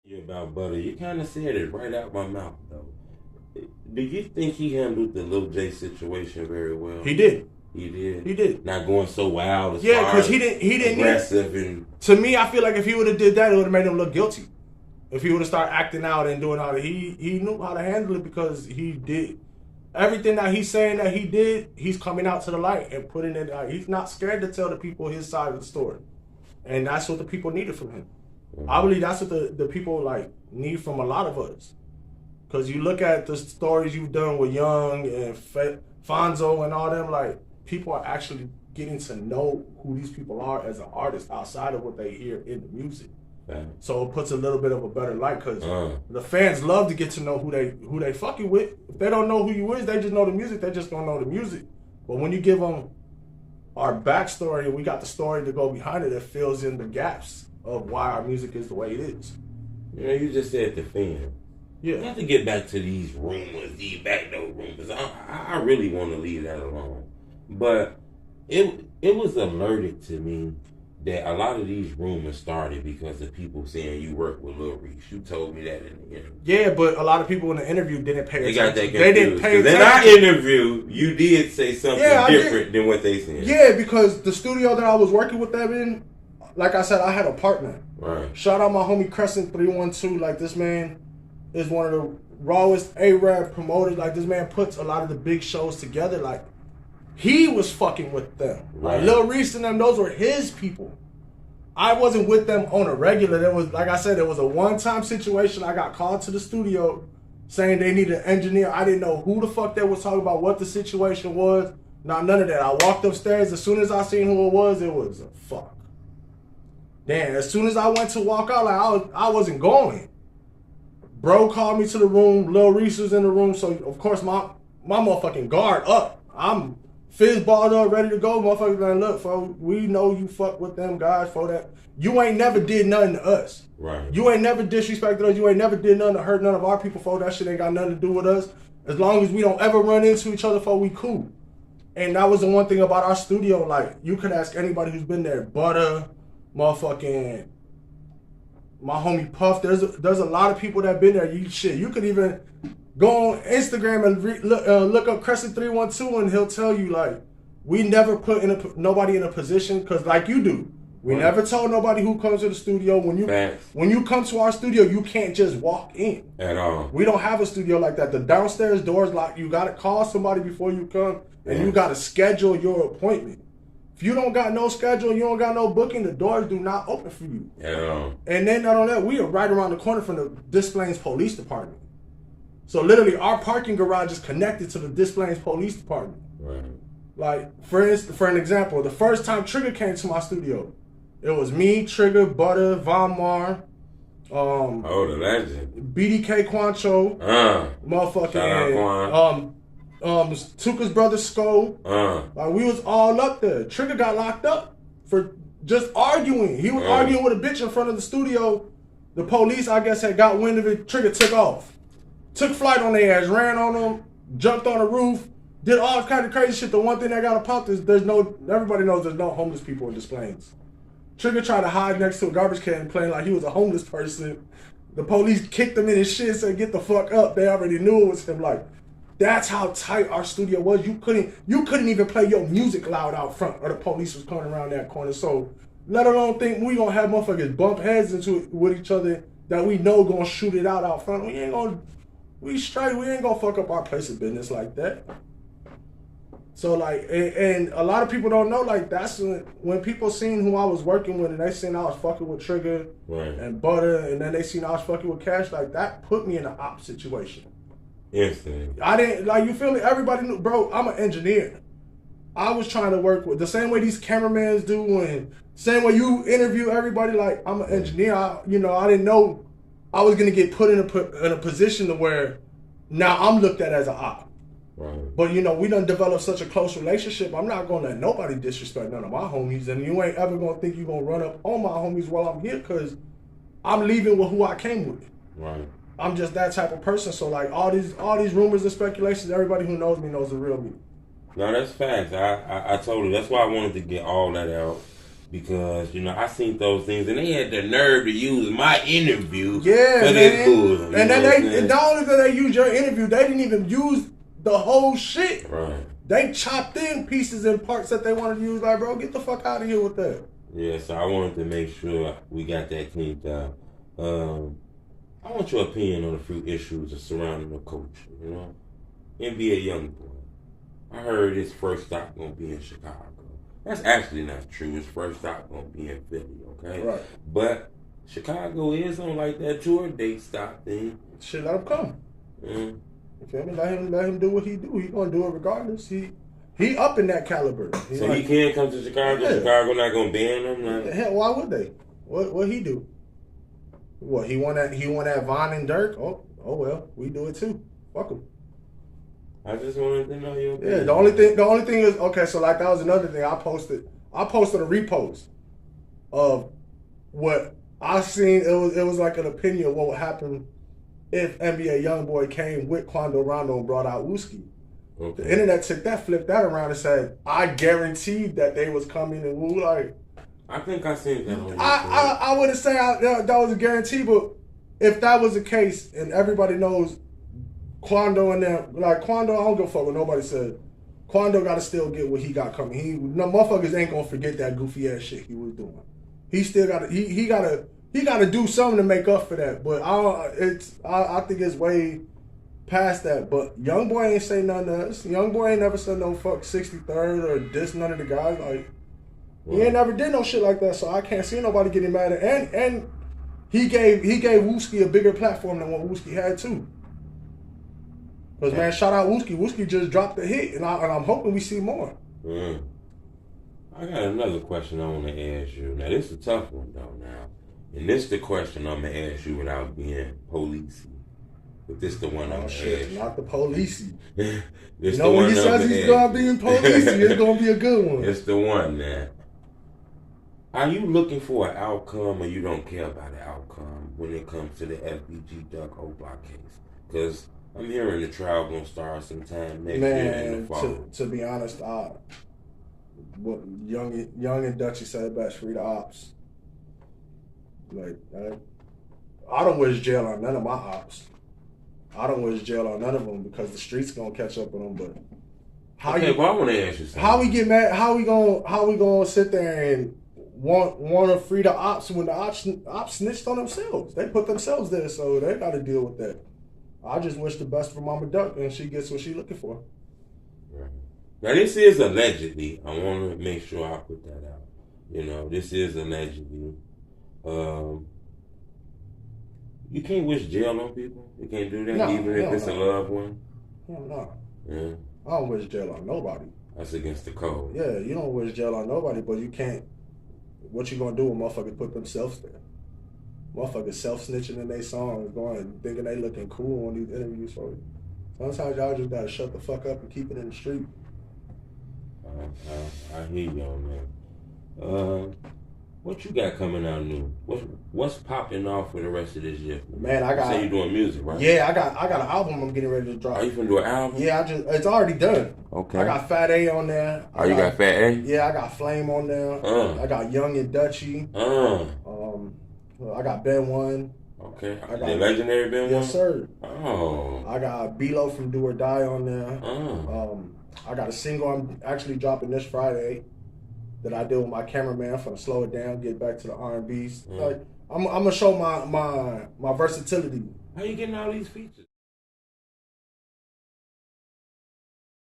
You about Butter, you kind of said it right out my mouth, though. Do you think he handled the Lil J situation very well? He did. He did. He did. Not going so wild as yeah, far because as he didn't aggressive and. To me, I feel like if he would have did that, it would have made him look guilty. If he would have started acting out and doing all that, he knew how to handle it because he did everything that he's saying that he did. He's coming out to the light and putting it. He's not scared to tell the people his side of the story, and that's what the people needed from him. Mm-hmm. I believe that's what the people like need from a lot of us. Because you look at the stories you've done with Young and Fonzo and all them, like people are actually getting to know who these people are as an artist outside of what they hear in the music. Okay. So it puts a little bit of a better light because the fans love to get to know who they fucking with. If they don't know who you is, they just know the music. They just don't know the music. But when you give them our backstory and we got the story to go behind it, it fills in the gaps of why our music is the way it is. You know, you just said the fan. Yeah. Not to get back to these rumors, these backdoor rumors. I really want to leave that alone. But it was alerted to me that a lot of these rumors started because of people saying you work with Lil Reese. You told me that in the interview. Yeah, but a lot of people in the interview didn't pay attention. They got that confused. They didn't pay attention. In our interview, you did say something different than what they said. Yeah, because the studio that I was working with them in, like I said, I had a partner. Right. Shout out my homie Crescent 312. Like, this man is one of the rawest A-Rap promoters. Like, this man puts a lot of the big shows together. Like, he was fucking with them. Right. Like, Lil Reese and them, those were his people. I wasn't with them on a regular. There was, like I said, it was a one-time situation. I got called to the studio saying they needed an engineer. I didn't know who the fuck they was talking about, what the situation was. Not none of that. I walked upstairs. As soon as I seen who it was a fuck. Damn, as soon as I went to walk out, like I wasn't going. Bro called me to the room. Lil Reese was in the room, so of course my motherfucking guard up. I'm fizzballed up, ready to go. Motherfuckers like, look, folks, we know you fuck with them guys for that. You ain't never did nothing to us. Right. You ain't never disrespected us. You ain't never did nothing to hurt none of our people for that shit ain't got nothing to do with us. As long as we don't ever run into each other for we cool. And that was the one thing about our studio. Like, you could ask anybody who's been there. Butta, motherfucking my homie Puff. There's a lot of people that been there. You could even go on Instagram and look up Crescent 312 and he'll tell you, like, we never put nobody in a position, because like you do, we never told nobody who comes to the studio. When you come to our studio, you can't just walk in at all. We don't have a studio like that. The downstairs doors locked. You gotta call somebody before you come, and you gotta schedule your appointment. If you don't got no schedule, you don't got no booking, the doors do not open for you. At all. And then not only that, we are right around the corner from the Des Plaines Police Department. So literally, our parking garage is connected to the Des Plaines Police Department. Right. Like, for an example, the first time Trigger came to my studio, it was me, Trigger, Butta, Von Mar, the legend, BDK Quancho, motherfucking, Tuka's brother Sko. Like, we was all up there. Trigger got locked up for just arguing. He was arguing with a bitch in front of the studio. The police, I guess, had got wind of it. Trigger took off. Took flight on their ass, ran on them, jumped on the roof, did all kind of crazy shit. The one thing that got popped is everybody knows there's no homeless people in Des Plaines. Trigger tried to hide next to a garbage can playing like he was a homeless person. The police kicked him in his shit and said, get the fuck up. They already knew it was him. Like, that's how tight our studio was. You couldn't even play your music loud out front, or the police was coming around that corner. So let alone think we gonna have motherfuckers bump heads into it with each other that we know gonna shoot it out front. We straight. We ain't gonna fuck up our place of business like that. So like, and a lot of people don't know, like, that's when people seen who I was working with and they seen I was fucking with Trigger and Butta, and then they seen I was fucking with Cash, like, that put me in an op situation. Instant. I didn't, like, you feel me? Everybody knew, bro, I'm an engineer. I was trying to work with, the same way these cameramans do, and same way you interview everybody, like, I'm an engineer. I didn't know I was gonna get put in a position to where now I'm looked at as an op. Right. But we done developed such a close relationship. I'm not gonna let nobody disrespect none of my homies, and you ain't ever gonna think you gonna run up on my homies while I'm here, because I'm leaving with who I came with. Right. I'm just that type of person. So like all these rumors and speculations, everybody who knows me knows the real me. No, that's facts. I told you. That's why I wanted to get all that out. because I seen those things and they had the nerve to use my interview for man. this bull. And then not only did they use your interview, they didn't even use the whole shit. Right. They chopped in pieces and parts that they wanted to use. Like, bro, get the fuck out of here with that. Yeah, so I wanted to make sure we got that cleaned up. I want your opinion on a few issues surrounding the coach. NBA Youngboy. I heard his first stop gonna be in Chicago. That's actually not true. His first stop gonna be in Philly, okay? Right. But Chicago is on like that tour date stop thing. Shit, let him come. Mm. You feel me? Let him do what he do. He gonna do it regardless. He up in that caliber. So he can't come to Chicago. Yeah. Chicago not gonna ban him. Like? Hell, why would they? What he do? What he won that Von and Dirk? Oh well, we do it too. Fuck him. I just wanted to know your opinion. Yeah, the only thing is, okay, so like that was another thing I posted a repost of what I seen. It was like an opinion of what would happen if NBA Youngboy came with Quando Rondo and brought out Wooski. Okay. The internet flipped that around and said, I guaranteed that they was coming and Woo like. I think I seen that on I wouldn't say that was a guarantee, but if that was the case and everybody knows Quando and them, like Quando, I don't give a fuck what nobody said. Quando got to still get what he got coming. Motherfuckers ain't gonna forget that goofy ass shit he was doing. He still got to. He got to do something to make up for that. But I think it's way past that. But Youngboy ain't say nothing to us. Youngboy ain't never said no fuck 63rd or diss none of the guys. Like he ain't never did no shit like that. So I can't see nobody getting mad at. And he gave Wooski a bigger platform than what Wooski had too. Because, man, shout out Wooski. Wooski just dropped a hit, and I'm hoping we see more. I got another question I want to ask you. Now, this is a tough one, though, now. And this is the question I'm going to ask you without being policey. But this is the one I'm going to ask you. Not the policey. When he says he's going to be policey, it's going to be a good one. It's the one, man. Are you looking for an outcome or you don't care about the outcome when it comes to the FBG Duck O-Block case? Because I'm hearing the trial gonna start sometime next year in the fall. To be honest, what Young and Dutchy said best, free the ops. Like, I don't wish jail on none of my ops. I don't wish jail on none of them because the streets gonna catch up with them. But I want to ask you something. How we get mad? How we gonna sit there and want to free the ops when the ops snitched on themselves? They put themselves there, so they got to deal with that. I just wish the best for Mama Duck, and she gets what she's looking for. Right. Now, this is allegedly. I want to make sure I put that out. This is allegedly. You can't wish jail on people. You can't do that, even if it's a loved one. No. Yeah. I don't wish jail on nobody. That's against the code. Yeah, you don't wish jail on nobody, but you can't. What you gonna do when motherfuckers put themselves there? Motherfuckers self-snitching in their songs, thinking they looking cool on these interviews. So sometimes y'all just gotta shut the fuck up and keep it in the street. I hear you on that. What you got coming out new? What's popping off for the rest of this year? Man, I got. You say you doing music, right? Yeah, I got an album I'm getting ready to drop. Are you finna do an album? Yeah, it's already done. Okay. I got Fat A on there. Oh, you got Fat A? Yeah, I got Flame on there. I got Young and Dutchy. I got Ben One. Okay. I got the legendary Ben One? Yes, sir. Oh. I got B-Lo from Do or Die on there. I got a single I'm actually dropping this Friday that I did with my cameraman for to slow it down, get back to the R&B's. Like, I'm gonna show my versatility. How you getting all these features?